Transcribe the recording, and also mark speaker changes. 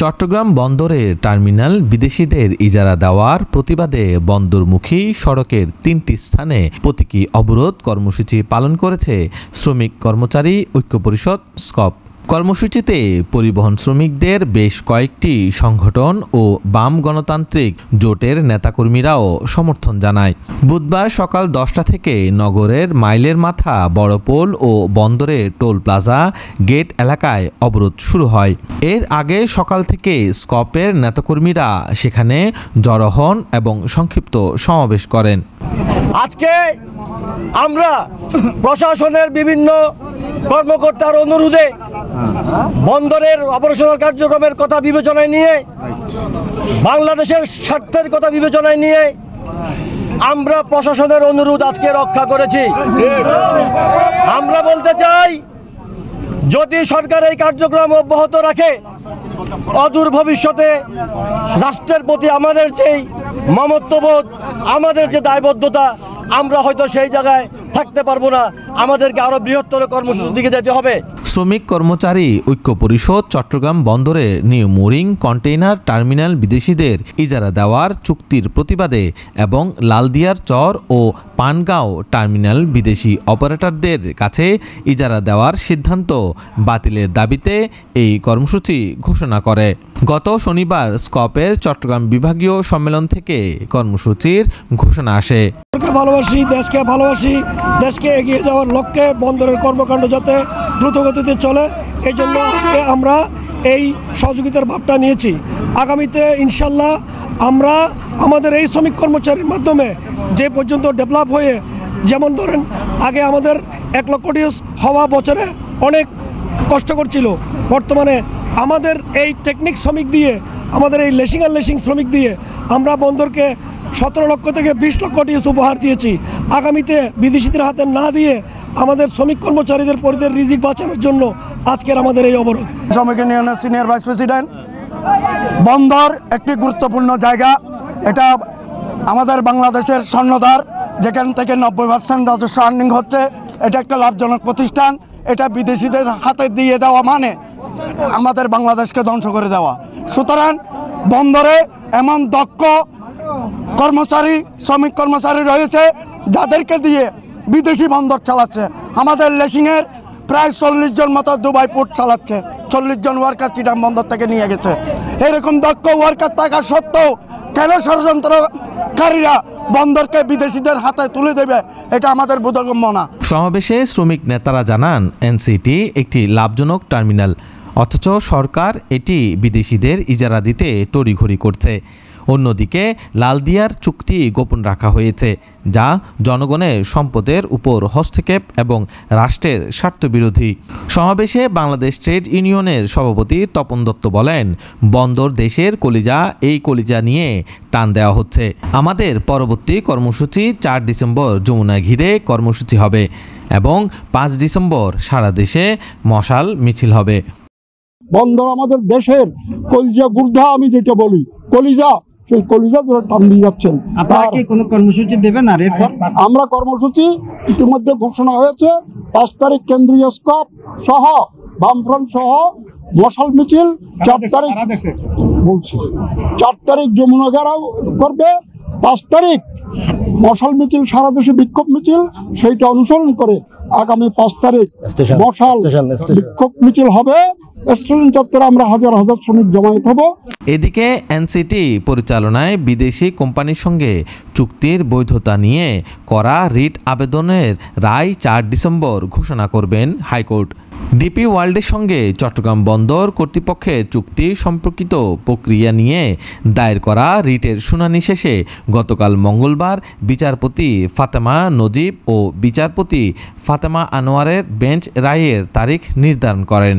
Speaker 1: চট্টগ্রাম বন্দরের টার্মিনাল বিদেশিদের ইজারা দেওয়ার প্রতিবাদে বন্দরমুখী সড়কের ৩টি স্থানে প্রতীকী অবরোধ কর্মসূচি পালন করেছে শ্রমিক কর্মচারী ঐক্য পরিষদ স্কপ। কর্মসূচিতে পরিবহন শ্রমিকদের বেশ কয়েকটি সংগঠন ও বাম গণতান্ত্রিক জোটের নেতাকর্মীরাও সমর্থন জানায়। বুধবার সকাল 10টা থেকে নগরের মাইলের মাথা বড়পোল ও বন্দরের টোল প্লাজা গেট এলাকায় অবরোধ শুরু হয়। এর আগে সকাল থেকে স্কপের নেতাকর্মীরা সেখানে জড়ো হন এবং সংক্ষিপ্ত সমাবেশ করেন।
Speaker 2: আজকে আমরা প্রশাসনের বিভিন্ন কর্মকর্তার অনুরোধে বন্দরের অপারেশনাল কার্যক্রমের কথা বিবেচনায় নিয়ে, বাংলাদেশের স্বার্থের কথা বিবেচনায় নিয়ে আমরা প্রশাসনের অনুরোধ আজকে রক্ষা করেছি। আমরা বলতে চাই, যদি সরকার এই কার্যক্রম অব্যাহত রাখে, অদূর ভবিষ্যতে রাষ্ট্রের প্রতি আমাদের যেই মমত্ববোধ, আমাদের যে দায়বদ্ধতা, আমরা হয়তো সেই জায়গায় থাকতে পারবো না। আমাদেরকে আরো বৃহত্তর কর্মসূচির দিকে যেতে হবে।
Speaker 1: শ্রমিক কর্মচারী ঐক্য পরিষদ চট্টগ্রাম বন্দরে নিউ মুরিং কন্টেইনার টার্মিনাল বিদেশিদের ইজারা দেওয়ার চুক্তির প্রতিবাদে এবং লালদিয়ার চর ও পানগাঁও টার্মিনাল বিদেশি অপারেটরদের কাছে ইজারা দেওয়ার সিদ্ধান্ত বাতিলের দাবিতে এই কর্মসূচি ঘোষণা করে। গত শনিবার স্কপের চট্টগ্রাম বিভাগীয় সম্মেলন থেকে কর্মসূচির ঘোষণা আসে।
Speaker 3: ভালোবাসি দেশকে, ভালোবাসি দেশকে এগিয়ে যাওয়ার লক্ষ্যে বন্দরের কর্মকাণ্ড যাতে দ্রুতগতিতে চলে, এই জন্য আজকে আমরা এই সহযোগিতার ভাবটা নিয়েছি। আগামীতে ইনশাল্লাহ আমরা আমাদের এই শ্রমিক কর্মচারীর মাধ্যমে যে পর্যন্ত ডেভেলপ হয়ে, যেমন ধরেন আগে আমাদের 1 লক্ষ টিএস হওয়া বছরে অনেক কষ্টকর ছিল, বর্তমানে আমাদের এই টেকনিক শ্রমিক দিয়ে, আমাদের এই লেসিং আর লেসিং শ্রমিক দিয়ে আমরা বন্দরকে 17 লক্ষ থেকে 20 লক্ষ টিএস উপহার দিয়েছি। আগামীতে বিদেশিদের হাতে না দিয়ে আমাদের শ্রমিক কর্মচারীদের পরিদের রিজিক বাঁচানোর জন্য আজকের আমাদের এই অবরোধ।
Speaker 4: শ্রমিক ইউনিয়নের সিনিয়র ভাইস প্রেসিডেন্ট। বন্দর একটি গুরুত্বপূর্ণ জায়গা, এটা আমাদের বাংলাদেশের স্বর্ণদ্বার, যেখান থেকে 90% রাজস্ব আর্নিং হচ্ছে। এটা একটা লাভজনক প্রতিষ্ঠান। এটা বিদেশিদের হাতে দিয়ে দেওয়া মানে আমাদের বাংলাদেশকে ধ্বংস করে দেওয়া। সুতরাং বন্দরে এমন দক্ষ কর্মচারী, শ্রমিক কর্মচারী রয়েছে যাদেরকে দিয়ে বিদেশি বন্দর চালাচ্ছে। আমাদের লেসিংয়ের প্রায় 40 জন মতো দুবাই পোর্ট চালাচ্ছে। 40 জন ওয়ার্কার চিটাং বন্দর থেকে নিয়ে গেছে। এরকম দক্ষ ওয়ার্কার থাকা সত্ত্বেও কেন ষড়যন্ত্রকারীরা বন্দরকে বিদেশিদের হাতে তুলে দেবে, এটা আমাদের বোধগম্য না।
Speaker 1: সমাবেশে শ্রমিক নেতারা জানান, এনসিটি একটি লাভজনক টার্মিনাল, অথচ সরকার এটি বিদেশিদের ইজারা দিতে তড়িঘড়ি করছে। অন্যদিকে লালদিয়ার চুক্তি গোপন রাখা হয়েছে, যা জনগণের সম্পদের উপর হস্তক্ষেপ এবং রাষ্ট্রের স্বার্থবিরোধী। সমাবেশে বাংলাদেশ ট্রেড ইউনিয়নের সভাপতি তপন দত্ত বলেন, বন্দর দেশের কলিজা, এই কলিজা নিয়ে টান দেওয়া হচ্ছে। আমাদের পরবর্তী কর্মসূচি 4 ডিসেম্বর যমুনা ঘিরে কর্মসূচি হবে এবং 5 ডিসেম্বর সারা দেশে মশাল মিছিল হবে।
Speaker 5: বন্দর আমাদের দেশের কলিজা, গুর্ধা আমি যেটা বলি, কলিজা, সেই কলিজা ধরে টান দিয়ে যাচ্ছেন।
Speaker 6: আপনারা কি কোনো কর্মসূচি দেবেন? আর এরপর
Speaker 5: আমরা কর্মসূচি ইতিমধ্যে ঘোষণা হয়েছে। 5 তারিখ কেন্দ্রীয় স্কপ সহ বামফ্রন্ট সহ মশাল মিছিল, 4 তারিখ বলছি 4 তারিখ যমুনা ঘেরাও করবে, 5 তারিখ মশাল মিছিল, সারা দেশে বিক্ষোভ মিছিল, সেইটা অনুসরণ করে আগামী 5 তারিখ মশাল বিক্ষোভ মিছিল হবে। স্টেশন চত্বরে আমরা হাজার হাজার শ্রমিক জমায়েত হব।
Speaker 1: এদিকে এনসিটি পরিচালনায় বিদেশি কোম্পানির সঙ্গে চুক্তির বৈধতা নিয়ে করা রিট আবেদনের রায় 4 ডিসেম্বর ঘোষণা করবেন হাইকোর্ট। ডিপি ওয়ার্ল্ডের সঙ্গে চট্টগ্রাম বন্দর কর্তৃপক্ষের চুক্তি সম্পর্কিত প্রক্রিয়া নিয়ে দায়ের করা রিটের শুনানি শেষে গতকাল মঙ্গলবার বিচারপতি ফাতেমা নজিব ও বিচারপতি ফাতেমা আনোয়ারের বেঞ্চ রায়ের তারিখ নির্ধারণ করেন।